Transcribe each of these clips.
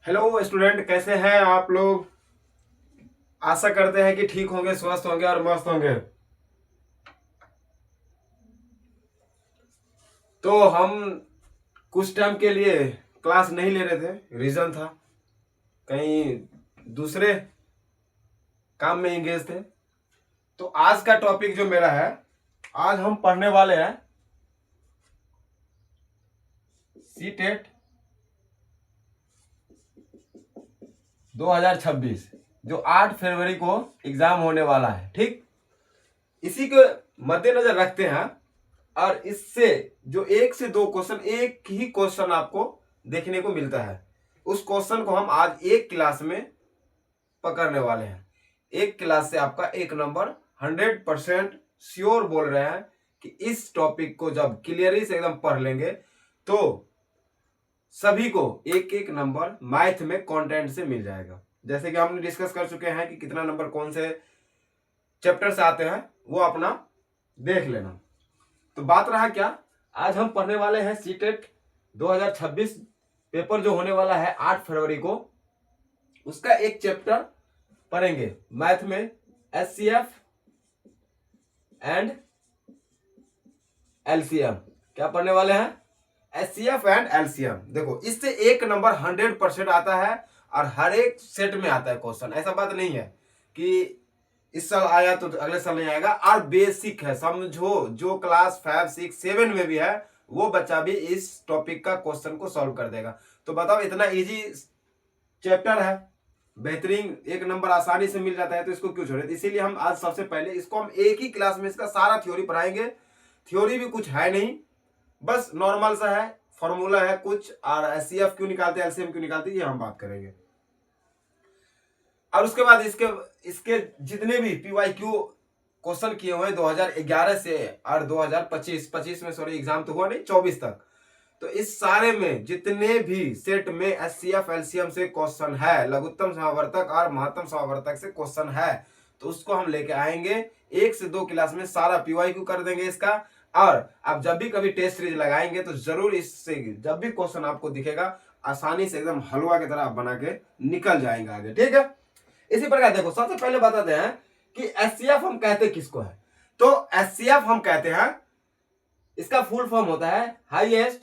Hello student, कैसे हैं आप लोग। आशा करते हैं कि ठीक होंगे, स्वस्थ होंगे और मस्त होंगे। तो हम कुछ टाइम के लिए क्लास नहीं ले रहे थे, रीज़न था कहीं दूसरे काम में एंगेज थे। तो आज का टॉपिक जो मेरा है, आज हम पढ़ने वाले हैं सीटेट 2026 जो 8 फरवरी को एग्जाम होने वाला है। ठीक, इसी को मद्देनजर रखते हैं और इससे जो एक से दो क्वेश्चन, एक ही क्वेश्चन आपको देखने को मिलता है, उस क्वेश्चन को हम आज एक क्लास में पकड़ने वाले हैं। एक क्लास से आपका एक नंबर 100% श्योर बोल रहे हैं कि इस टॉपिक को जब क्लियरली से एकदम पढ़ लेंगे तो सभी को एक एक नंबर मैथ में कंटेंट से मिल जाएगा। जैसे कि हमने डिस्कस कर चुके हैं कि कितना नंबर कौन से चैप्टर से आते हैं, वो अपना देख लेना। तो बात रहा क्या, आज हम पढ़ने वाले हैं सीटेट 2026 पेपर जो होने वाला है 8 फरवरी को, उसका एक चैप्टर पढ़ेंगे मैथ में, एचसीएफ एंड एलसीएम। क्या पढ़ने वाले हैं? HCF and LCM. देखो, इससे एक नंबर 100% आता है और हर एक सेट में आता है क्वेश्चन। ऐसा बात नहीं है कि इस साल आया तो अगले साल नहीं आएगा। और बेसिक है, समझो जो क्लास 5, 6, 7 में भी है वो बच्चा भी इस टॉपिक का क्वेश्चन को सॉल्व कर देगा। तो बताओ, इतना इजी चैप्टर है, बेहतरीन, एक नंबर आसानी से मिल जाता है, तो इसको क्यों छोड़े। तो इसीलिए हम आज सबसे पहले इसको हम एक ही क्लास में इसका सारा थ्योरी पढ़ाएंगे। थ्योरी भी कुछ है नहीं, बस नॉर्मल सा है, फॉर्मूला है कुछ, और एचसीएफ क्यों निकालते हैं, एलसीएम क्यों निकालते हैं, ये हम बात करेंगे। और उसके बाद इसके इसके जितने भी पीवाईक्यू क्वेश्चन किए हुए हैं 2011 से और 2025 में, सॉरी एग्जाम तो हुआ नहीं, 24 तक, तो इस सारे में जितने भी सेट में एचसीएफ एलसीएम से क्वेश्चन है, लघुत्तम समावर्तक और महत्तम समावर्तक से क्वेश्चन है, तो उसको हम लेके आएंगे। एक से दो क्लास में सारा पीवाईक्यू कर देंगे इसका। और आप जब भी कभी टेस्ट सीरीज लगाएंगे तो जरूर इससे जब भी क्वेश्चन आपको दिखेगा, आसानी से एकदम हलवा की तरह आप बना के निकल जाएंगे आगे। ठीक है, इसी प्रकार देखो, सबसे पहले बताते हैं कि एचसीएफ हम कहते किसको है। तो एचसीएफ हम कहते हैं, इसका फुल फॉर्म होता है हाईएस्ट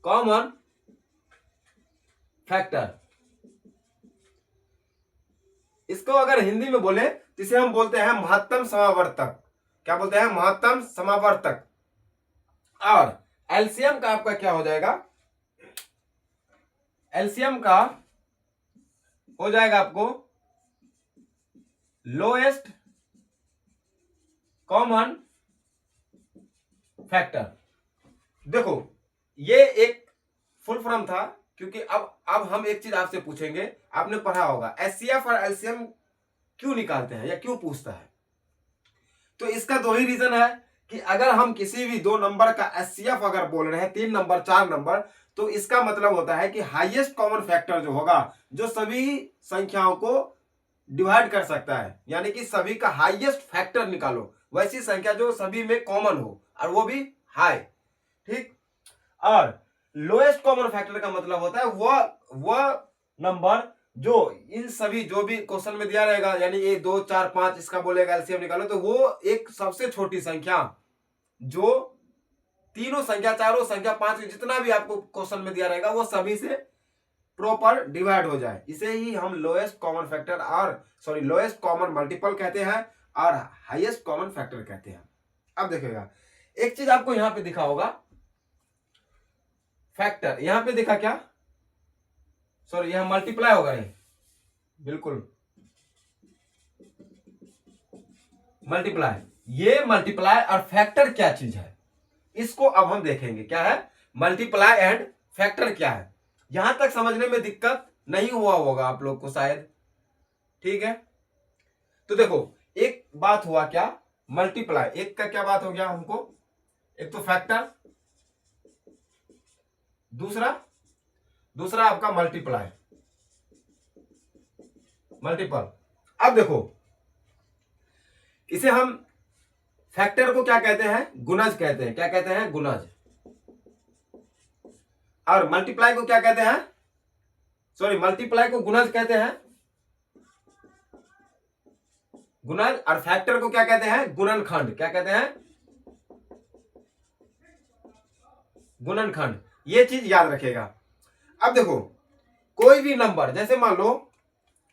कॉमन फैक्टर। इसको अगर हिंदी में बोले तो इसे हम बोलते हैं महत्तम समावर्तक। क्या बोलते हैं? महत्तम समावर्तक। और एलसीएम का आपका क्या हो जाएगा? एलसीएम का हो जाएगा आपको लोएस्ट कॉमन फैक्टर। देखो, ये एक फुल फॉर्म था, क्योंकि अब हम एक चीज आपसे पूछेंगे, आपने पढ़ा होगा एचसीएफ और एलसीएम क्यों निकालते हैं या क्यों पूछता है। तो इसका दो ही रीजन है कि अगर हम किसी भी दो नंबर का एचसीएफ अगर बोल रहे हैं, 3 नंबर 4 नंबर, तो इसका मतलब होता है कि हाईएस्ट कॉमन फैक्टर जो होगा, जो सभी संख्याओं को डिवाइड कर सकता है, यानी कि सभी का हाईएस्ट फैक्टर निकालो, वैसी संख्या जो सभी में कॉमन हो और वो भी हाई। ठीक, और लोएस्ट कॉमन फैक्टर का मतलब होता है वह नंबर जो इन सभी जो भी क्वेश्चन में दिया रहेगा, यानी 1 2 4 5 इसका बोलेगा एलसीएम निकालो, तो वो एक सबसे छोटी संख्या जो तीनों संख्या, चारों संख्या, 5 जितना भी आपको क्वेश्चन में दिया रहेगा वो सभी से प्रॉपर डिवाइड हो जाए, इसे ही हम लोएस्ट कॉमन फैक्टर और सॉरी लोएस्ट कॉमन मल्टीपल कहते हैं और हाईएस्ट कॉमन फैक्टर कहते हैं। अब देखिएगा, एक चीज आपको यहां पे दिखा होगा, फैक्टर यहां पे देखा क्या, सॉरी यहां मल्टीप्लाई होगा, नहीं बिल्कुल मल्टीप्लाई। ये मल्टीप्लाई और फैक्टर क्या चीज है, इसको अब हम देखेंगे क्या है मल्टीप्लाई एंड फैक्टर क्या है। यहां तक समझने में दिक्कत नहीं हुआ होगा आप लोग को शायद। ठीक है, तो देखो, एक बात हुआ क्या, मल्टीप्लाई, एक का क्या बात हो गया हमको, एक तो फैक्टर, दूसरा दूसरा आपका मल्टीप्लाई, मल्टीपल। अब देखो, इसे हम फैक्टर को क्या कहते हैं? गुणज कहते हैं। क्या कहते हैं? गुणज। और मल्टीप्लाई को क्या कहते हैं, सॉरी मल्टीप्लाई को गुणज कहते हैं, गुणज, और फैक्टर को क्या कहते हैं, गुणनखंड। क्या कहते हैं, गुणनखंड। ये चीज याद रखेगा। अब देखो कोई भी नंबर, जैसे मान लो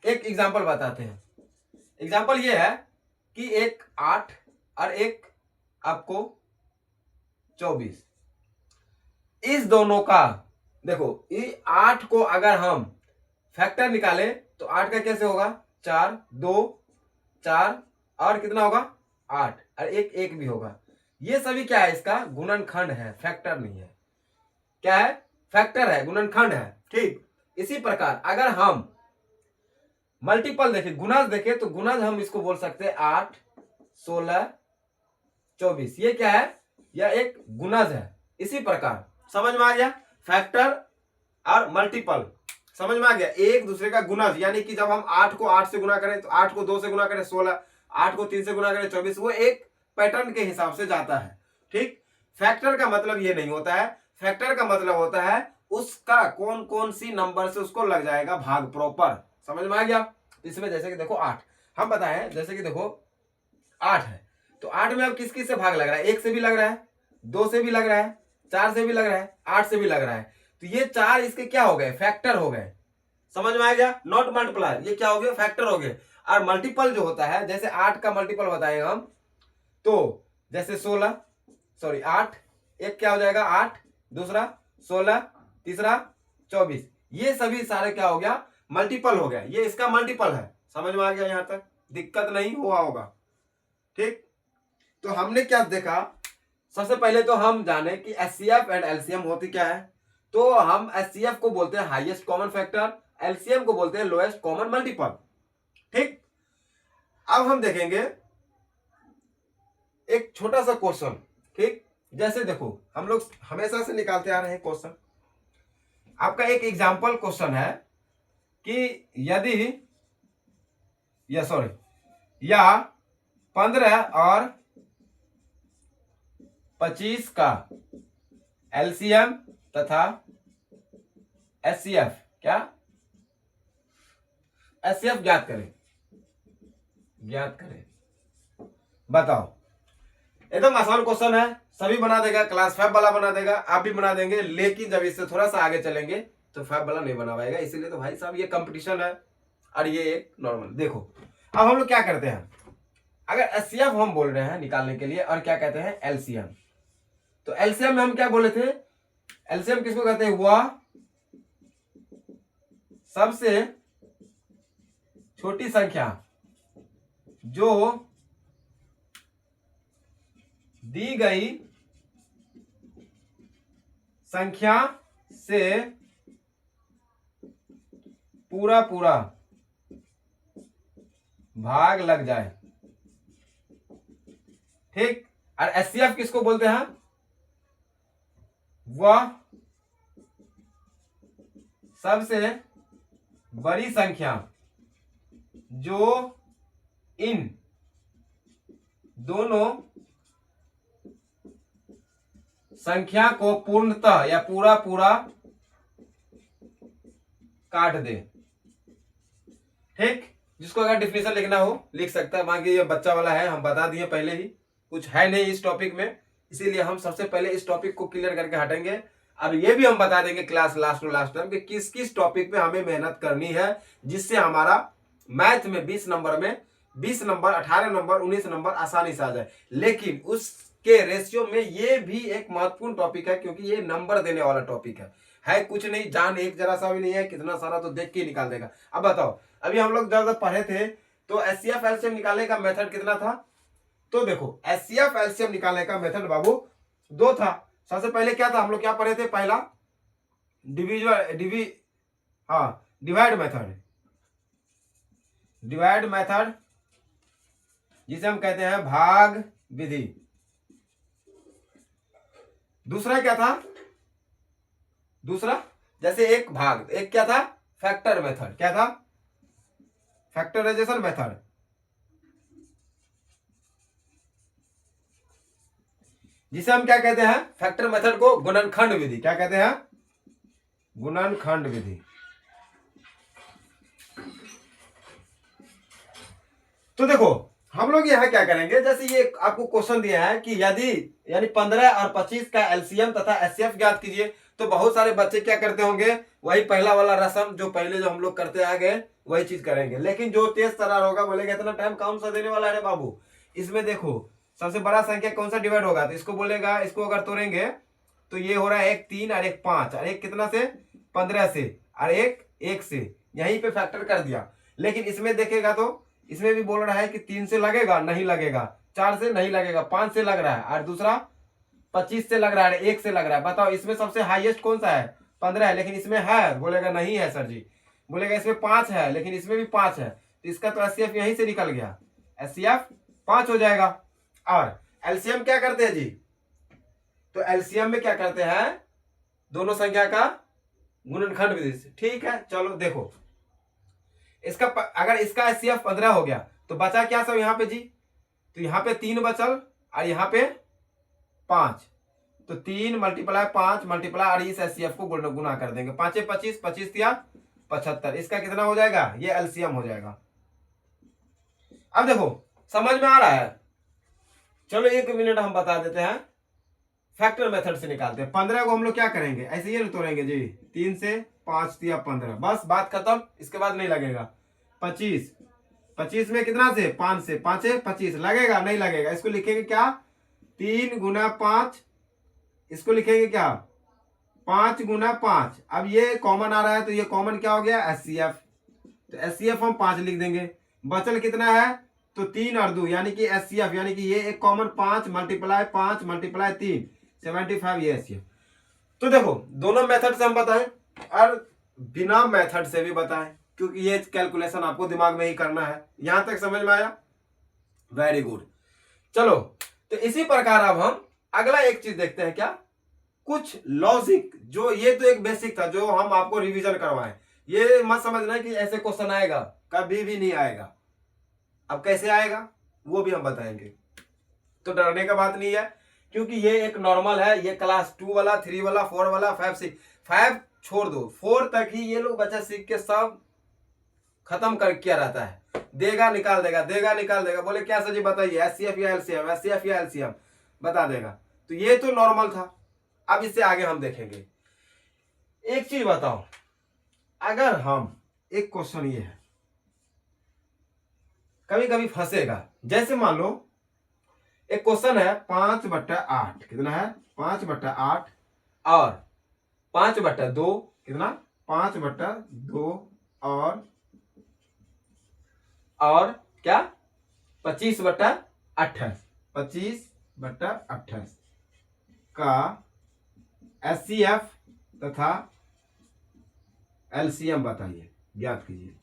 एक एग्जांपल बताते हैं। एग्जांपल ये है कि एक 8 और एक आपको 24, इस दोनों का देखो, ये 8 को अगर हम फैक्टर निकाले तो 8 का कैसे होगा, 4 2 4 और कितना होगा 8, और एक एक भी होगा। ये सभी क्या है, इसका गुणनखंड है, फैक्टर नहीं है। क्या है, फैक्टर है, गुणनखंड है। ठीक इसी प्रकार अगर हम मल्टीपल देखें, गुणज देखें, तो गुणज हम इसको बोल सकते हैं 8 16 24। ये क्या है, यह एक गुणज है। इसी प्रकार समझ में आ गया, फैक्टर और मल्टीपल समझ में आ गया, एक दूसरे का गुणज। यानी कि जब हम 8 को 8 से गुना करें तो 8 को 2 से गुना करें 16, 8 को 3 से गुना करें 24, वो एक पैटर्न के हिसाब से जाता है। ठीक, फैक्टर का मतलब ये नहीं होता है। फैक्टर का मतलब होता है उसका कौन कौन सी नंबर से उसको लग जाएगा भाग प्रॉपर। समझ में आ गया। इसमें जैसे कि देखो 8 हम बताएं, जैसे कि देखो 8 है तो 8 में अब किस किस से भाग लग रहा है, 1 से भी लग रहा है, 2 से भी लग रहा है, 4 से भी लग रहा है, 8 से भी लग रहा है। तो ये 4 इसके क्या हो गए, फैक्टर हो गए। समझ में आ गया, नॉट मल्टीप्लाई, ये क्या हो गया, फैक्टर हो गए। और मल्टीपल जो होता है, जैसे 8 का मल्टीपल बताएंगे हम, तो जैसे 16 सॉरी 8, एक क्या हो जाएगा 8, दूसरा 16, तीसरा 24, ये सभी सारे क्या हो गया, मल्टीपल हो गया। ये इसका मल्टीपल है। समझ में आ गया, यहां तक दिक्कत नहीं हुआ होगा। ठीक, तो हमने क्या देखा, सबसे पहले तो हम जाने कि एचसीएफ एंड एलसीएम होती क्या है। तो हम एचसीएफ को बोलते हैं हाईएस्ट कॉमन फैक्टर, एलसीएम को बोलते हैं लोएस्ट कॉमन मल्टीपल। ठीक, अब हम देखेंगे एक छोटा सा क्वेश्चन। ठीक, जैसे देखो हम लोग हमेशा से निकालते आ रहे हैं क्वेश्चन। आपका एक एग्जाम्पल क्वेश्चन है कि यदि या 15 और 25 का एलसीएम तथा एचसीएफ, क्या एचसीएफ ज्ञात करें, बताओ। एकदम आसान क्वेश्चन है, सभी बना देगा, क्लास 5 वाला बना देगा, आप भी बना देंगे। लेकिन जब इससे थोड़ा सा आगे चलेंगे तो 5 वाला नहीं बना पाएगा। इसीलिए तो भाई साहब ये कंपटीशन है और ये एक नॉर्मल। देखो अब हम लोग क्या करते हैं, अगर एचसीएफ हम बोल रहे हैं निकालने के लिए, और क्या कहते हैं एलसीएम, तो एलसीएम में हम क्या बोले थे, एलसीएम किसको कहते हैं, वह सबसे छोटी संख्या जो दी गई संख्या से पूरा पूरा भाग लग जाए। ठीक, और एचसीएफ किसको बोलते हैं, वह सबसे बड़ी संख्या जो इन दोनों संख्या को पूर्णतः या पूरा पूरा काट दे। ठीक, जिसको अगर डिफिनेशन लिखना हो लिख सकता है। मान के ये बच्चा वाला है, हम बता दिए पहले ही, कुछ है नहीं इस टॉपिक में, इसीलिए हम सबसे पहले इस टॉपिक को क्लियर करके हटेंगे। और ये भी हम बता देंगे क्लास लास्ट टाइम कि किस किस टॉपिक पे हमें मेहनत करनी है, जिससे हमारा मैथ में 20 नंबर में 20 नंबर 18 नंबर 19 नंबर आसानी से आ जाए। लेकिन उसके रेशियो में ये भी एक महत्वपूर्ण टॉपिक है, क्योंकि ये नंबर देने वाला टॉपिक है कुछ नहीं, जान एक जरा सा भी नहीं है, कितना सारा तो देख के ही निकाल देगा। अब बताओ, अभी हम लोग जब पढ़े थे तो एचसीएफ एलसीएम निकालने का मेथड कितना था, तो देखो एचसीएफ एलसीएम निकालने का मेथड बाबू 2 था। सबसे पहले क्या था, हम लोग क्या पढ़े थे, पहला डिवाइड मेथड, जिसे हम कहते हैं भाग विधि। दूसरा क्या था, दूसरा जैसे एक भाग, एक क्या था, फैक्टर मेथड, क्या था, फैक्टराइजेशन मेथड। जिसे हम क्या कहते हैं, फैक्टर मेथड को गुणनखंड विधि क्या कहते हैं, गुणनखंड विधि। तो देखो हम लोग यहाँ क्या करेंगे, जैसे ये आपको क्वेश्चन दिया है कि यदि यानी 15 और 25 का एलसीएम तथा एचसीएफ ज्ञात कीजिए, तो बहुत सारे बच्चे क्या करते होंगे, वही पहला वाला रस्म जो पहले जो हम लोग करते आ गए वही चीज करेंगे। लेकिन जो तेज तरार होगा बोलेगा इतना टाइम कौन सा देने वाला है बाबू। इसमें देखो सबसे बड़ा संख्या कौन सा डिवाइड होगा, तो इसको बोलेगा, इसको अगर तोड़ेंगे तो ये हो रहा है 1 3 और 1 5 और एक कितना से 15 से और एक 1 से, यहीं पे फैक्टर कर दिया। लेकिन इसमें देखेगा तो इसमें भी बोल रहा है कि 3 से लगेगा, नहीं लगेगा, 4 से नहीं लगेगा, 5 से लग रहा है और दूसरा 25 से लग रहा है, 1 से लग रहा है। बताओ इसमें सबसे हाईएस्ट कौन सा है, 15 है, लेकिन इसमें है, बोलेगा नहीं है सर जी, बोलेगा इसमें 5 है लेकिन इसमें भी 5 है, तो इसका तो एचसीएफ यहीं से निकल गया, एचसीएफ 5 हो जाएगा। और एलसीएम क्या करते हैं जी, तो एलसीएम में क्या करते हैं, दोनों संख्या का गुणनखंड विधि से। ठीक है चलो देखो इसका अगर इसका एचसीएफ 15 हो गया तो बचा क्या सब यहाँ पे जी, तो यहाँ पे 3 बचल और यहाँ पे 5, तो 3 मल्टीप्लाई 5 मल्टीप्लाई और इस एचसीएफ को गुना कर देंगे, 5 25 25 या 75, इसका कितना हो जाएगा, ये एलसीएम हो जाएगा। अब देखो समझ में आ रहा है, चलो 1 मिनट हम बता देते हैं, फैक्टर मेथड से निकालते हैं। 15 को हम लोग क्या करेंगे, ऐसे ही तोड़ेंगे जी, 3 से 5 दिया 15, बस बात खत्म, इसके बाद नहीं लगेगा। 25 25 में कितना से 5 से 5 25 लगेगा, नहीं लगेगा, इसको लिखेंगे क्या 3 गुना 5, इसको लिखेंगे क्या 5 गुना 5। अब ये कॉमन आ रहा है तो ये कॉमन क्या हो गया एचसीएफ, तो एचसीएफ हम 5 लिख देंगे। बचल कितना है, तो 3 और 2 यानी कि एचसीएफ, यानी कि ये एक कॉमन 5 मल्टीप्लाई 5 मल्टीप्लाई 3 75, ये एचसीएफ। तो देखो दोनों मेथड से हम बताएं और बिना मेथड से भी बताएं, क्योंकि ये कैलकुलेशन आपको दिमाग में ही करना है। यहां तक समझ में आया, वेरी गुड। चलो तो इसी प्रकार अब हम अगला एक चीज देखते हैं, क्या कुछ लॉजिक, जो ये तो एक बेसिक था जो हम आपको रिवीजन करवाएं, ये मत समझना कि ऐसे क्वेश्चन आएगा, कभी भी नहीं आएगा। अब कैसे आएगा वो भी हम बताएंगे, तो डरने का बात नहीं है, क्योंकि ये एक नॉर्मल है, ये क्लास 2 वाला 3 वाला 4 वाला 5 6 5 छोड़ दो 4 तक ही ये लोग बच्चा सीख के सब खत्म कर किया रहता है, देगा निकाल देगा, देगा निकाल देगा, बोले क्या सर जी बताइए एचसीएफ या एलसीएम, एचसीएफ या एलसीएम बता देगा। तो ये तो नॉर्मल था, अब इससे आगे हम देखेंगे। एक चीज बताओ, अगर हम एक क्वेश्चन ये है कभी कभी फंसेगा, जैसे मान लो एक क्वेश्चन है 5/8 कितना है 5/8 और 5/2 कितना 5/2 और क्या 25/28 25/28 का एचसीएफ तथा एलसीएम बताइए, ज्ञात कीजिए।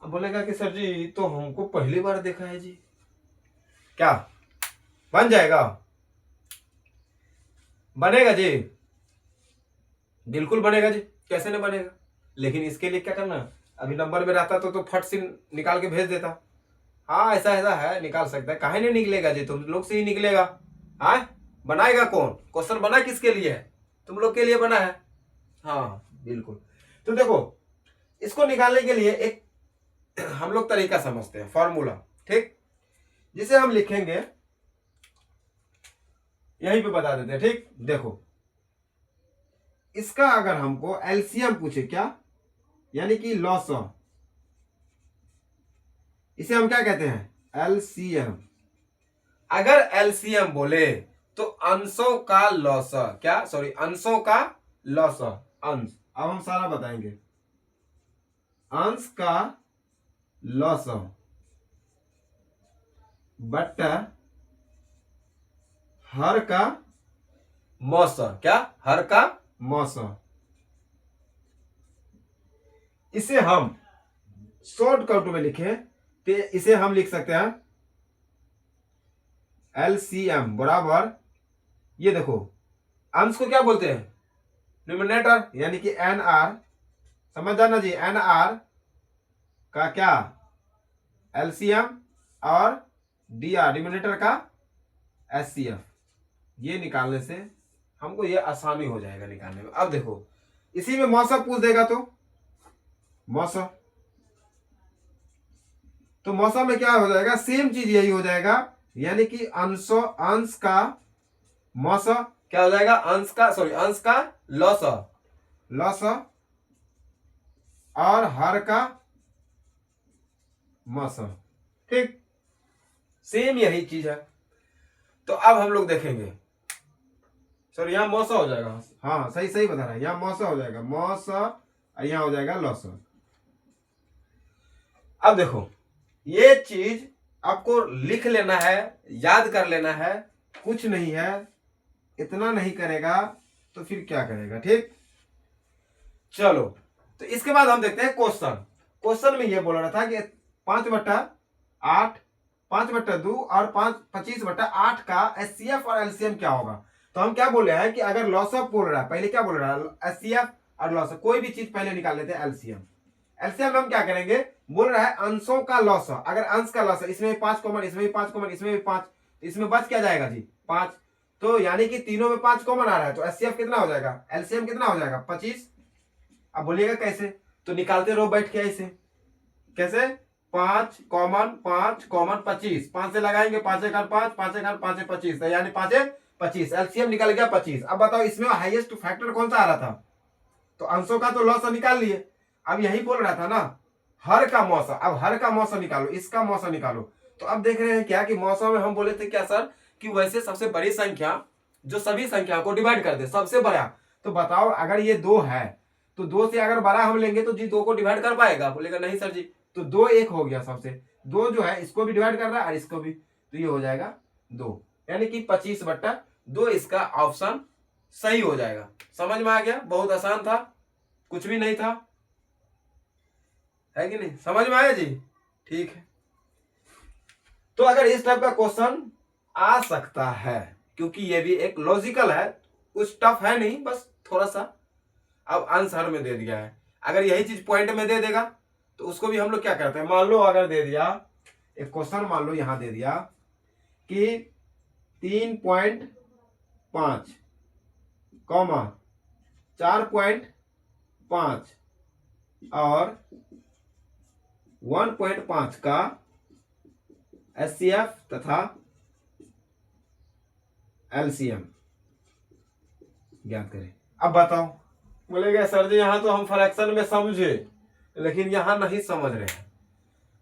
अब बोलेगा कि सर जी तो हमको पहली बार देखा है जी, क्या बन जाएगा, बनेगा जी, बिल्कुल बनेगा जी, कैसे नहीं बनेगा। लेकिन इसके लिए क्या करना, अभी नंबर में रहता तो फट से निकाल के भेज देता, हाँ ऐसा ऐसा है निकाल सकता है, काहे नहीं निकलेगा जी, तुम लोग से ही निकलेगा। हाँ बनाएगा कौन, क्वेश्चन बना किसके लिए है, तुम लोग के लिए बना है, हाँ बिल्कुल। तो देखो इसको निकालने के लिए एक हम लोग तरीका समझते हैं, फॉर्मूला, ठीक, जिसे हम लिखेंगे यहीं पे बता देते हैं, ठीक। देखो इसका अगर हमको एलसीएम पूछे, क्या यानी कि लॉसअ, इसे हम क्या कहते हैं एलसीएम। अगर एलसीएम बोले तो अंशों का लॉसअ, क्या सॉरी अंशों का लॉसअ, अंश, अब हम सारा बताएंगे, अंश का लॉसअ बट्टा हर का मौसा, क्या हर का मौसा। इसे हम शॉर्टकट में लिखे तो इसे हम लिख सकते हैं एलसीएम बराबर, ये देखो अंश को क्या बोलते हैं न्यूमरेटर, यानी कि एनआर, समझ जाना जी, एनआर का क्या एलसीएम और डीआर डिनोमिनेटर का एचसीएफ, ये निकालने से हमको ये आसानी हो जाएगा निकालने में। अब देखो इसी में मौसा पूछ देगा तो मौसा, तो मौसा में क्या हो जाएगा, सेम चीज यही हो जाएगा, यानी कि अंश का मौसा क्या हो जाएगा, अंश का लॉस और हर का मौसा। ठीक, सेम यही चीज है। तो अब हम लोग देखेंगे, सर यहाँ मौसा हो जाएगा, हाँ सही बता रहा है, यहाँ मौसा हो जाएगा, मौसा और यहाँ हो जाएगा लॉस। अब देखो ये चीज आपको लिख लेना है, याद कर लेना है, कुछ नहीं है, इतना नहीं करेगा तो फिर क्या करेगा। ठीक, चलो तो इसके बाद हम देखते हैं क्वेश्चन में ये बोल रहा था कि 5/8, 5/2 और 25/8 का एचसीएफ और एलसीएम क्या होगा। तो हम क्या बोले हैं कि अगर लॉस ऑफ बोल रहा है, पहले क्या बोल रहा है, एचसीएफ और लॉस, कोई भी चीज पहले निकाल लेते हैं एलसीएम। एलसीएम हम क्या करेंगे, बोल रहा है अंशों का लॉस, अगर अंश का लॉस है, इसमें 5 कॉमन, इसमें भी 5 कॉमन, इसमें भी 5, इसमें बच क्या जाएगा जी 5, तो यानी कि तीनों में 5 कॉमन आ रहा है, तो एचसीएफ कितना हो जाएगा, एलसीएम कितना हो जाएगा 25। अब बोलिएगा कैसे, तो निकालते रहो बैठ के ऐसे, कैसे 5 कॉमन 25, 5 से लगाएंगे 5 1 5, 5 1 5 25, यानी 5 25, एलसीएम निकल गया 25। अब बताओ इसमें हाईएस्ट फैक्टर कौन सा आ रहा था, तो अंशों का तो लॉस निकाल लिए। अब यही बोल रहा था ना हर का मौसा, अब हर का मौसा निकालो, इसका मौसा निकालो। तो अब देख रहे हैं क्या कि मौसा में हम बोले थे क्या सर कि वैसे सबसे बड़ी संख्या जो सभी संख्या को डिवाइड कर दे, सबसे बड़ा। तो बताओ अगर ये 2 है तो 2 से अगर बड़ा हम लेंगे तो जी 2 को डिवाइड कर पाएगा, बोलेगा नहीं सर जी, तो 2 1 हो गया, सबसे 2 जो है इसको भी डिवाइड कर रहा है और इसको भी, तो ये हो जाएगा 2, यानी कि 25/2 इसका ऑप्शन सही हो जाएगा। समझ में आ गया, बहुत आसान था, कुछ भी नहीं था, है कि नहीं, समझ में आया जी। ठीक है, तो अगर इस टाइप का क्वेश्चन आ सकता है, क्योंकि ये भी एक लॉजिकल है, कुछ टफ है नहीं, बस थोड़ा सा अब आंसर में दे दिया है। अगर यही चीज पॉइंट में दे देगा तो उसको भी हम लोग क्या करते हैं, मान लो अगर दे दिया एक क्वेश्चन, मान लो यहां दे दिया कि 3.5 कॉमा 4.5 और 1.5 का एचसीएफ तथा एलसीएम ज्ञात करें। अब बताओ, बोलेगा सर जी यहां तो हम फ्रैक्शन में समझे लेकिन यहां नहीं समझ रहे हैं।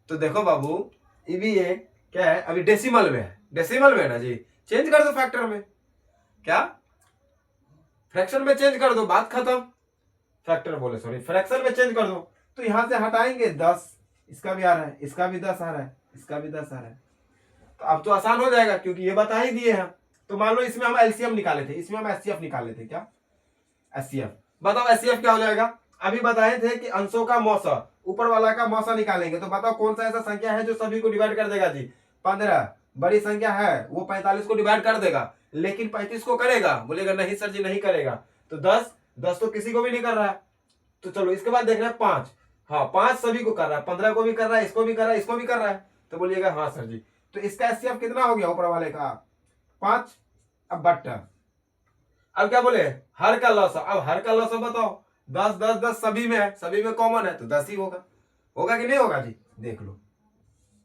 तो देखो बाबू, ये भी एक क्या है, अभी डेसिमल में है, डेसिमल में है ना जी, चेंज कर दो फैक्टर में, क्या फ्रैक्शन में चेंज कर दो, बात खत्म। फैक्टर बोले सॉरी, फ्रैक्शन में चेंज कर दो, तो यहां से हटाएंगे 10, इसका भी आ रहा है, इसका भी 10 आ रहा है, इसका भी 10 आ रहा है, तो अब तो आसान हो जाएगा क्योंकि ये बता ही दिए हैं। तो मान लो इसमें हम एलसीएम निकाले थे, इसमें हम एचसीएफ निकाले थे, क्या एचसीएफ, बताओ एचसीएफ क्या हो जाएगा। अभी बताए थे कि अंशों का मौसा, ऊपर वाला का मौसा निकालेंगे, तो बताओ कौन सा ऐसा संख्या है जो सभी को डिवाइड कर देगा जी, 15 बड़ी संख्या है वो 45 को डिवाइड कर देगा, लेकिन 35 को करेगा, बोलेगा नहीं सर जी नहीं करेगा। तो 10 तो किसी को भी नहीं कर रहा है। तो चलो इसके बाद देख रहे हैं 5, हाँ 5 सभी को कर रहा है, 15 को भी कर रहा है, इसको भी कर रहा है, इसको भी कर रहा है, तो बोलिएगा हाँ सर जी। तो इसका एचसीएफ कितना हो गया ऊपर वाले का 5। अब बट्टा, अब क्या बोले हर का लॉस, अब हर का लॉस बताओ 10 10 10 सभी में है, सभी में कॉमन है, तो 10 ही होगा, होगा कि नहीं होगा जी, देख लो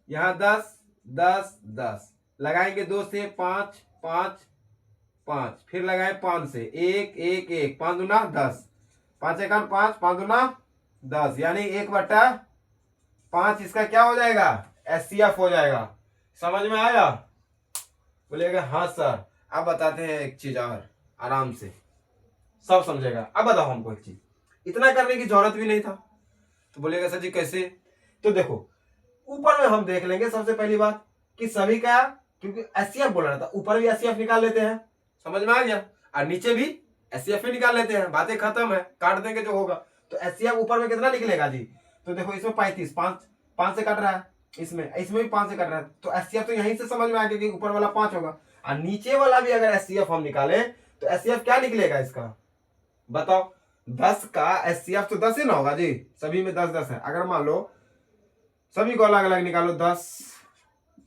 यहां 10 10 10 लगाएंगे, 2 से 5 5 5, फिर लगाए 5 से 1 1 1, 5 दूना 10, 5 1 5, 5 दूना 10, यानी 1/5 इसका क्या हो जाएगा, एचसीएफ हो जाएगा। समझ में आया, बोलेगा हाँ सर। अब बताते हैं एक चीज और, आराम से सब समझेगा। अब बताओ हमको एक चीज, इतना करने की जरूरत भी नहीं था, तो बोलेगा सर जी कैसे, तो देखो ऊपर में हम देख लेंगे सबसे पहली बात कि सभी का, क्योंकि एचसीएफ बोल रहा था, ऊपर भी एचसीएफ निकाल लेते हैं, समझ में आ गया, और नीचे भी एचसीएफ ही निकाल लेते हैं, बातें खत्म है, काट देंगे जो होगा। तो एचसीएफ ऊपर में कितना निकलेगा जी, तो देखो इसमें 35, 5 से कट रहा है, इसमें भी 5 से कट रहा है, तो एचसीएफ तो यहीं से समझ में आ गया कि ऊपर वाला 5 होगा, और नीचे वाला भी अगर एचसीएफ हम निकाले तो एचसीएफ क्या निकलेगा इसका, बताओ 10 का एचसीएफ तो 10 ही ना होगा जी, सभी में 10 10 है। अगर मान लो सभी को अलग अलग निकालो 10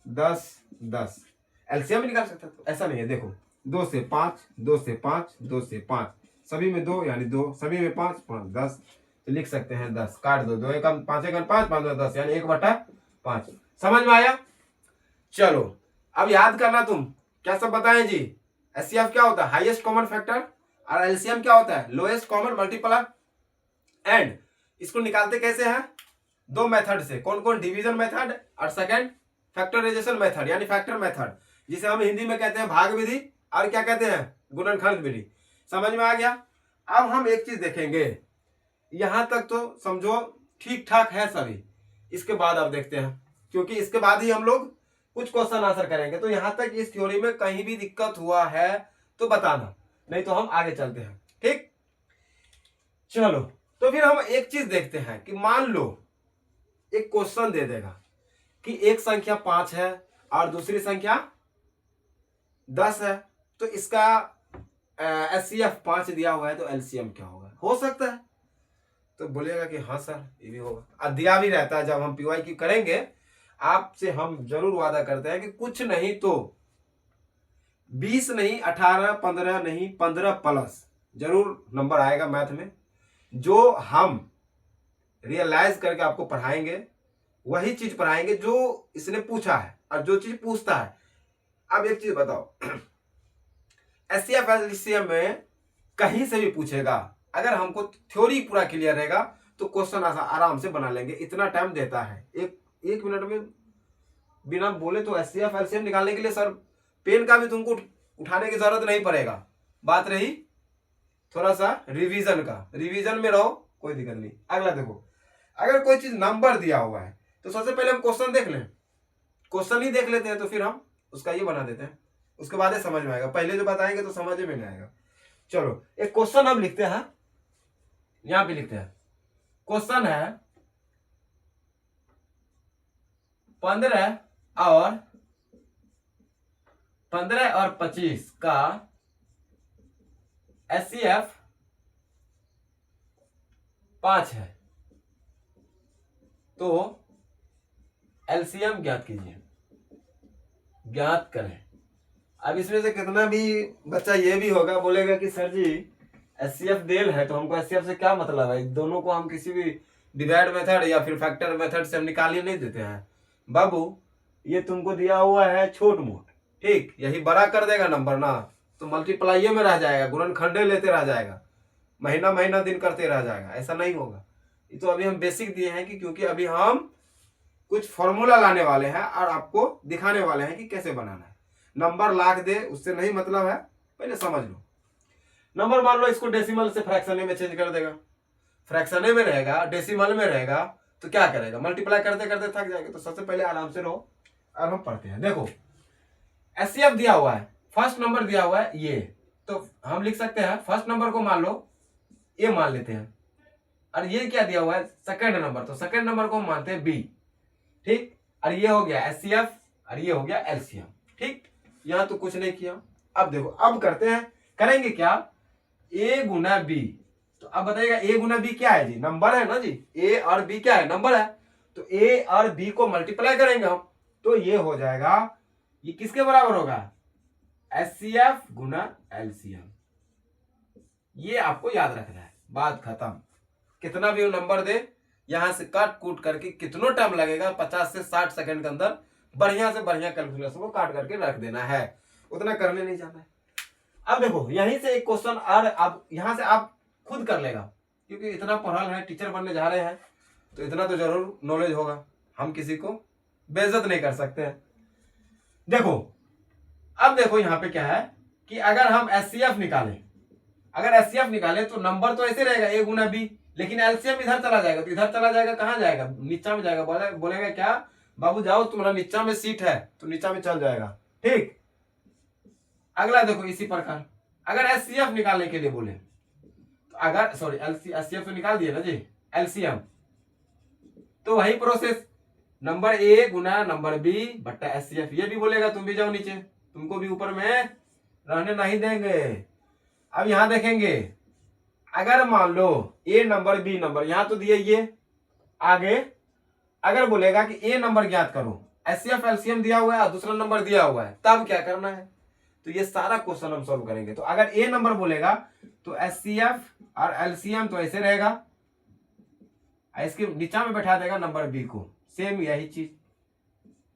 10 10, एलसीएम भी निकाल सकते, तो ऐसा नहीं है, देखो 2 से 5, 2 से 5, 2 से 5, सभी में 2 यानी 2, सभी में 5, 5 10, तो लिख सकते हैं 10, काट दो, 2 एकम 5 एकम 5, 5 10 यानी 1/5। समझ में आया? चलो अब याद करना तुम क्या सब बताएं जी। एचसीएफ क्या होता है? हाईएस्ट कॉमन फैक्टर, और एलसीएम क्या होता है? Lowest common multiply. एंड इसको निकालते कैसे हैं? 2 मेथड से। कौन कौन? डिवीजन मेथड और सेकंड फैक्टराइजेशन मेथड यानी फैक्टर मेथड, जिसे हम हिंदी में कहते हैं भाग विधि, और क्या कहते हैं? गुणनखंड विधि। समझ में आ गया? अब हम एक चीज देखेंगे, यहां तक तो समझो ठीक ठाक है सभी। इसके बाद अब देखते हैं, क्योंकि इसके बाद ही हम लोग कुछ क्वेश्चन आंसर करेंगे। तो यहां तक इस थ्योरी में कहीं भी दिक्कत हुआ है तो बताना, नहीं तो हम आगे चलते हैं। ठीक, चलो तो फिर हम एक चीज देखते हैं कि मान लो एक क्वेश्चन दे देगा कि एक संख्या 5 है और दूसरी संख्या 10 है, तो इसका एचसीएफ 5 दिया हुआ है तो एलसीएम क्या होगा? हो सकता है तो बोलेगा कि हाँ सर ये भी होगा। दिया भी रहता है, जब हम पीवाईक्यू करेंगे आपसे हम जरूर वादा करते हैं कि कुछ नहीं तो 20 नहीं, 18, 15 नहीं, 15 प्लस जरूर नंबर आएगा मैथ में। जो हम रियलाइज करके आपको पढ़ाएंगे वही चीज पढ़ाएंगे जो इसने पूछा है और जो चीज पूछता है। अब एक चीज बताओ, एचसीएफ एलसीएम में कहीं से भी पूछेगा, अगर हमको थ्योरी पूरा क्लियर रहेगा तो क्वेश्चन आराम से बना लेंगे। इतना टाइम देता है, एक मिनट में बिना बोले तो एचसीएफ एलसीएम निकालने के लिए सर पेन का भी तुमको उठाने की जरूरत नहीं पड़ेगा। बात रही थोड़ा सा रिवीजन का, रिवीजन में रहो, कोई दिक्कत नहीं। अगला देखो, अगर कोई चीज नंबर दिया हुआ है तो सबसे पहले हम क्वेश्चन देख लें। क्वेश्चन ही देख लेते हैं तो फिर हम उसका ये बना देते हैं, उसके बाद समझ में आएगा। पहले जो बताएंगे तो समझ में नहीं आएगा। चलो एक क्वेश्चन हम लिखते हैं, यहां पे लिखते हैं। क्वेश्चन है 15 और 25 का एचसीएफ 5 है, तो एलसीएम ज्ञात कीजिए, ज्ञात करें। अब इसमें से कितना भी बच्चा ये भी होगा, बोलेगा कि सर जी एचसीएफ देल है तो हमको एचसीएफ से क्या मतलब है? दोनों को हम किसी भी डिवाइड मेथड या फिर फैक्टर मेथड से हम निकाल ही नहीं देते हैं। बाबू ये तुमको दिया हुआ है छोट मोट, ठीक, यही बड़ा कर देगा नंबर ना, तो मल्टीप्लाई में रह जाएगा, गुणनखंडे लेते रह जाएगा, महीना महीना दिन करते रह जाएगा। ऐसा नहीं होगा। ये तो अभी हम बेसिक दिए हैं कि क्योंकि अभी हम कुछ फॉर्मूला लाने वाले हैं और आपको दिखाने वाले हैं कि कैसे बनाना है। नंबर लाख दे उससे नहीं मतलब है, पहले समझ लो। नंबर मान लो इसको डेसिमल से फ्रैक्शने में चेंज कर देगा, फ्रैक्शने में रहेगा, डेसिमल में रहेगा, तो क्या करेगा? मल्टीप्लाई करते करते थक जाएगा। तो सबसे पहले आराम से रहो और हम पढ़ते हैं। देखो एचसीएफ दिया हुआ है, फर्स्ट नंबर दिया हुआ है ये, तो हम लिख सकते हैं फर्स्ट नंबर को मान लो ए मान लेते हैं, और ये क्या दिया हुआ है? सेकंड नंबर, तो सेकंड नंबर को हम मानते हैं बी, ठीक। और ये हो गया एचसीएफ और ये हो गया एलसीएम, ठीक। यहां तो कुछ नहीं किया। अब देखो, अब करते हैं, करेंगे क्या? ए गुना बी। तो अब बताइएगा ए गुना बी क्या है जी? नंबर है ना जी। ए और बी क्या है? नंबर है। तो ए और बी को मल्टीप्लाई करेंगे हम, तो ये हो जाएगा, ये किसके बराबर होगा? एचसीएफ गुना एलसीएम। ये आपको याद रखना है, बात खत्म। कितना भी वो नंबर दे, यहां से काट कूट करके कितना टाइम लगेगा, 50 से 60 सेकंड के अंदर बढ़िया से बढ़िया कैलकुलेशन को काट करके रख देना है, उतना करने नहीं जाना है। अब देखो यहीं से एक क्वेश्चन, और अब यहां से आप खुद कर लेगा, क्योंकि इतना पढ़ल है, टीचर बनने जा रहे हैं तो इतना तो जरूर नॉलेज होगा, हम किसी को बेइज्जत नहीं कर सकते हैं। देखो अब देखो यहां पे क्या है कि अगर हम एचसीएफ निकालें, अगर एचसीएफ निकालें तो नंबर तो ऐसे रहेगा ए गुना बी, लेकिन एलसीएम इधर चला जाएगा, तो इधर चला जाएगा, कहां जाएगा? नीचा में जाएगा। बोलेगा क्या बाबू जाओ तुम्हारा नीचा में सीट है, तो नीचा में चल जाएगा, ठीक। अगला देखो इसी प्रकार, अगर एचसीएफ निकालने के लिए बोले तो अगर सॉरी एचसीएफ तो निकाल दिए ना जी, एलसीएम, तो वही प्रोसेस, नंबर ए गुना नंबर बी बट्टा एचसीएफ। ये भी बोलेगा तुम भी जाओ नीचे, तुमको भी ऊपर में रहने नहीं देंगे। अब यहां देखेंगे, अगर मान लो ए नंबर बी नंबर, यहां तो दिए ये, आगे अगर बोलेगा कि ए नंबर ज्ञात करो, एचसीएफ एलसीएम दिया हुआ है और दूसरा नंबर दिया हुआ है, तब क्या करना है? तो ये सारा क्वेश्चन हम सॉल्व करेंगे। तो अगर ए नंबर बोलेगा तो एचसीएफ और एलसीएम तो ऐसे रहेगा, इसके नीचा में बैठा देगा नंबर बी को, सेम यही चीज।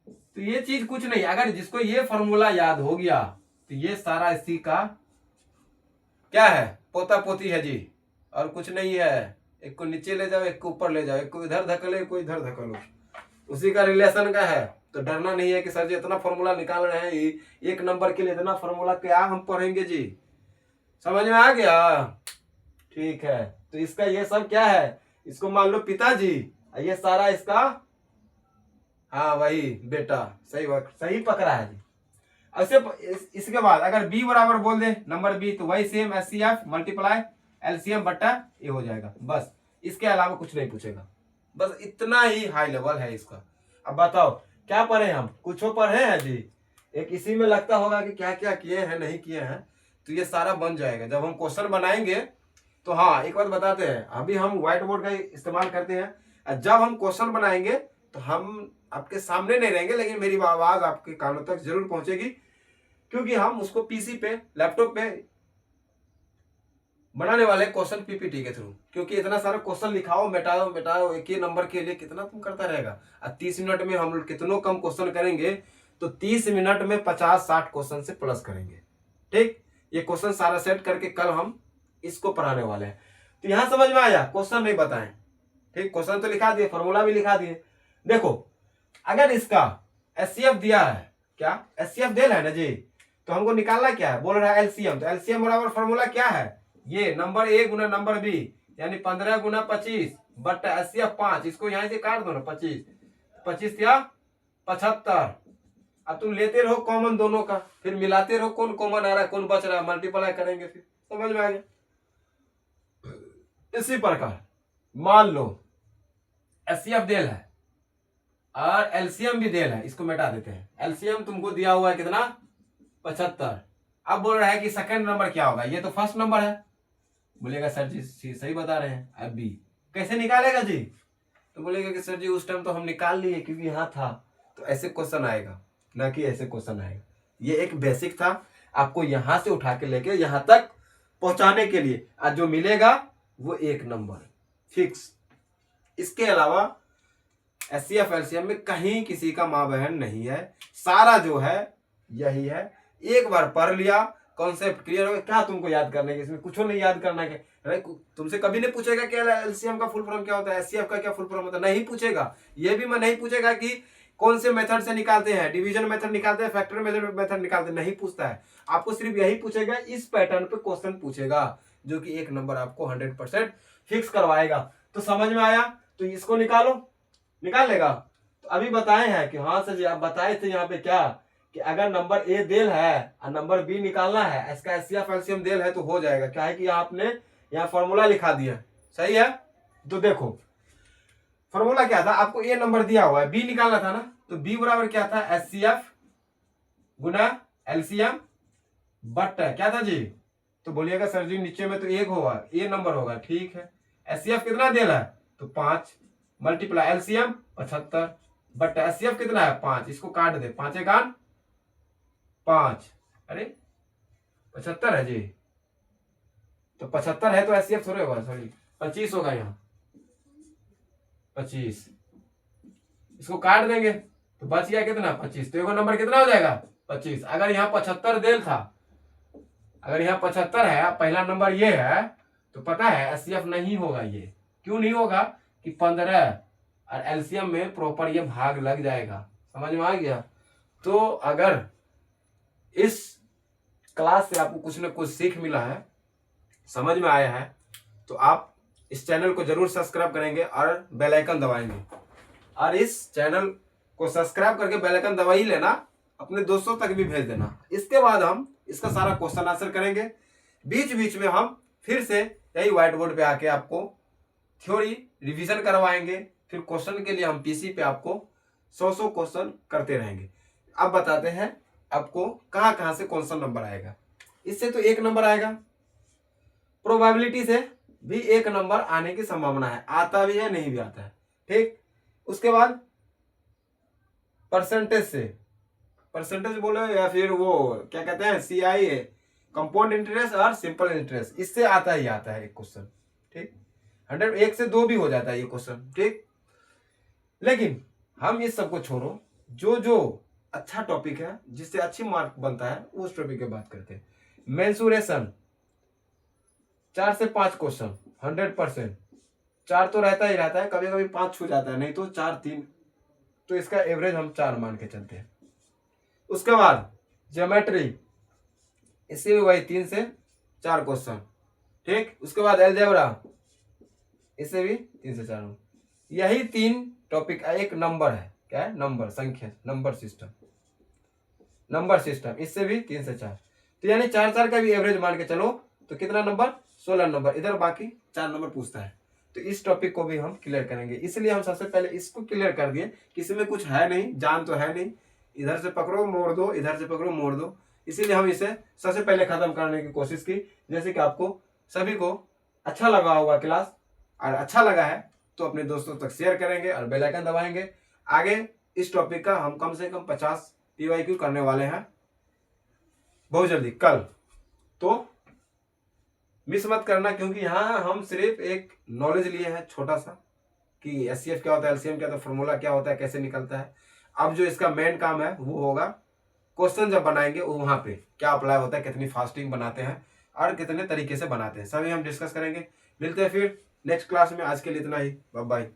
तो ये चीज कुछ नहीं, अगर जिसको ये फॉर्मूला याद हो गया तो ये सारा इसी का क्या है, पोता पोती है जी, और कुछ नहीं है। एक को नीचे ले जाओ, एक को ऊपर ले जाओ, एक को इधर धकेलो, एक को इधर धकेलो, उसी का रिलेशन का है। तो डरना नहीं है कि सर जी इतना फॉर्मूला निकाल रहे हैं, एक नंबर के लिए इतना फॉर्मूला क्या हम पढ़ेंगे जी। समझ में आ गया? ठीक है, तो इसका ये सब क्या है, इसको मान लो पिताजी, ये सारा इसका, हाँ वही बेटा, सही वक्त सही पकड़ा है जी। ऐसे इसके बाद अगर बी बराबर बोल दे नंबर बी, तो वही सेम एचसीएफ मल्टीप्लाई एलसीएम बट्टा ये हो जाएगा, बस। इसके अलावा कुछ नहीं पूछेगा, बस इतना ही हाई लेवल है इसका। अब बताओ क्या पढ़े हम, कुछ पढ़े हैं जी? एक इसी में लगता होगा कि क्या क्या किए हैं नहीं किए हैं, तो ये सारा बन जाएगा जब हम क्वेश्चन बनाएंगे। तो हाँ एक बात बताते हैं, अभी हम व्हाइट बोर्ड का इस्तेमाल करते हैं, जब हम क्वेश्चन बनाएंगे तो हम आपके सामने नहीं रहेंगे, लेकिन मेरी आवाज आपके कानों तक जरूर पहुंचेगी, क्योंकि हम उसको पीसी पे लैपटॉप पे बनाने वाले क्वेश्चन पीपीटी के थ्रू। क्योंकि इतना सारा क्वेश्चन लिखाओ मिटाओ मिटाओ एक ही नंबर के लिए कितना तुम करता रहेगा। अब 30 मिनट में हम लोग कितनों कम क्वेश्चन करेंगे, तो 30 मिनट में 50-60 क्वेश्चन से प्लस करेंगे। ठीक, ये क्वेश्चन सारा सेट करके कल हम इसको पढ़ाने वाले हैं। तो यहां समझ में आया, क्वेश्चन नहीं बताएं। ठीक, क्वेश्चन तो लिखा दिए, फॉर्मूला भी लिखा दिए। देखो अगर इसका एचसीएफ दिया है, क्या एचसीएफ दिया है ना जी, तो हमको निकालना क्या है, बोल रहा है एलसीएम। तो एलसीएम बराबर फॉर्मूला क्या है, ये नंबर ए गुना नंबर बी, यानी 15 गुना 25 बट एचसीएफ 5। इसको यहां से काट दो ना, 25 या 75। अब तुम लेते रहो कॉमन दोनों का, फिर मिलाते रहो कौन कॉमन आ रहा है कौन बच रहा है, मल्टीप्लाई करेंगे, फिर समझ में आ गया। इसी प्रकार मान लो एचसीएफ देल है और एलसीएम भी देल है, इसको मिटा देते हैं। एलसीएम तुमको दिया हुआ है कितना, 75। अब बोल रहा है कि सेकंड नंबर क्या होगा, ये तो फर्स्ट नंबर है। बोलेगा सर जी सही बता रहे हैं, अब बी कैसे निकालेगा जी, तो बोलेगा कि सर जी उस टाइम तो हम निकाल लिए क्योंकि यहाँ था। तो ऐसे क्वेश्चन आएगा, ना कि ऐसे क्वेश्चन आएगा। ये एक बेसिक था, आपको यहां से उठा के लेके यहां तक पहुंचाने के लिए। आज जो मिलेगा वो एक नंबर फिक्स। इसके अलावा एचसीएफ एलसीएम में कहीं किसी का माँ बहन नहीं है, सारा जो है यही है। एक बार पढ़ लिया, कॉन्सेप्ट क्लियर हो गया, क्या तुमको याद करने के, इसमें कुछ नहीं याद करना के। तुमसे कभी नहीं पूछेगा कि एलसीएम का फुल फॉर्म क्या होता है, एचसीएफ का क्या फुल फॉर्म होता है, नहीं पूछेगा। ये भी मैं नहीं पूछेगा कि कौन से मेथड से निकालते हैं, डिवीजन मेथड निकालते हैं, फैक्टर मेथड निकालते हैं, नहीं पूछता है। आपको सिर्फ यही पूछेगा, इस पैटर्न पे क्वेश्चन पूछेगा, जो कि एक नंबर आपको 100% फिक्स करवाएगा। तो समझ में आया, तो इसको निकालो, निकाल लेगा। तो अभी बताए हैं कि हाँ सर जी आप बताए थे यहाँ पे क्या, कि अगर नंबर ए देल है और नंबर बी निकालना है, इसका एचसीएफ एलसीएम देल है तो हो जाएगा। क्या है कि आपने यहाँ फॉर्मूला लिखा दिया, सही है। तो देखो फॉर्मूला क्या था, आपको ए नंबर दिया हुआ है, बी निकालना था ना, तो बी बराबर क्या था, एचसीएफ गुना एलसीएम बट क्या था जी, तो बोलिएगा सर जी नीचे में तो एक होगा, ए नंबर होगा, ठीक है। एचसीएफ कितना देना है, तो 5 मल्टीप्लाई एलसीएम 75 बट एचसीएफ कितना है 5, इसको काट दे, 5 एकान 5, अरे 75 है जी, तो 75 है तो एचसीएफ थोड़े होगा, सॉरी 25 होगा, यहाँ 25, इसको काट देंगे तो बच गया कितना 25, तो एगो नंबर कितना हो जाएगा 25। अगर यहाँ 75 देल था, अगर यहाँ 75 है, पहला नंबर ये है, तो पता है एचसीएफ नहीं होगा। ये क्यों नहीं होगा कि 15 और एलसीएम में प्रॉपर ये भाग लग जाएगा। समझ में आ गया। तो अगर इस क्लास से आपको कुछ न कुछ सीख मिला है, समझ में आया है, तो आप इस चैनल को जरूर सब्सक्राइब करेंगे और बेल आइकन दबाएंगे। और इस चैनल को सब्सक्राइब करके बेल आइकन दबा ही लेना, अपने दोस्तों तक भी भेज देना। इसके बाद हम इसका सारा क्वेश्चन आंसर करेंगे। बीच बीच में हम फिर से यही व्हाइट बोर्ड पे आके आपको थ्योरी रिवीजन करवाएंगे, फिर क्वेश्चन के लिए हम पीसी पे आपको 100 क्वेश्चन करते रहेंगे। अब बताते हैं आपको कहां कहां से कौन सा नंबर आएगा। इससे तो एक नंबर आएगा, प्रोबेबिलिटी से भी एक नंबर आने की संभावना है, आता भी है नहीं भी आता है, ठीक। उसके बाद परसेंटेज से परसेंटेज बोलो या फिर वो क्या कहते हैं CI कंपाउंड इंटरेस्ट और सिंपल इंटरेस्ट, इससे आता ही आता है एक क्वेश्चन। ठीक, 100 1 से 2 भी हो जाता है ये क्वेश्चन। ठीक, लेकिन हम इस सबको छोड़ो, जो जो अच्छा टॉपिक है जिससे अच्छी मार्क बनता है उस टॉपिक की बात करते हैं। मेंसुरेशन 4 से 5 क्वेश्चन 100%, 4 तो रहता ही रहता है, कभी कभी 5 छू जाता है, नहीं तो 4 3, तो इसका एवरेज हम 4 मान के चलते हैं। उसके बाद ज्योमेट्री, इससे भी वही 3 से 4 क्वेश्चन। ठीक, उसके बाद अलजेब्रा, इससे भी 3 से 4। यही 3 टॉपिक। एक नंबर है, क्या है, नंबर संख्या, नंबर सिस्टम, इससे भी 3 से 4। तो यानी 4 का भी एवरेज मान के चलो तो कितना नंबर, 16 नंबर। इधर बाकी 4 नंबर पूछता है। तो इस टॉपिक को भी हम क्लियर करेंगे, इसलिए हम सबसे पहले इसको क्लियर कर दिए कि इसमें कुछ है नहीं, जान तो है नहीं, इधर से पकड़ो मोड़ दो, इधर से पकड़ो मोड़ दो, इसीलिए हम इसे सबसे पहले खत्म करने की कोशिश की। जैसे कि आपको सभी को अच्छा लगा होगा क्लास, और अच्छा लगा है तो अपने दोस्तों तक शेयर करेंगे और बेल आइकन दबाएंगे। आगे इस टॉपिक का हम कम से कम 50 PYQ करने वाले हैं बहुत जल्दी, कल। तो मिस मत करना, क्योंकि यहाँ हम सिर्फ एक नॉलेज लिए हैं छोटा सा कि SCF क्या होता है, LCM क्या होता है, फॉर्मूला क्या होता है, कैसे निकलता है। अब जो इसका मेन काम है वो होगा क्वेश्चन जब बनाएंगे वो वहां पे क्या अप्लाई होता है, कितनी फास्टिंग बनाते हैं और कितने तरीके से बनाते हैं, सभी हम डिस्कस करेंगे। मिलते हैं फिर नेक्स्ट क्लास में। आज के लिए इतना ही, बाय बाय।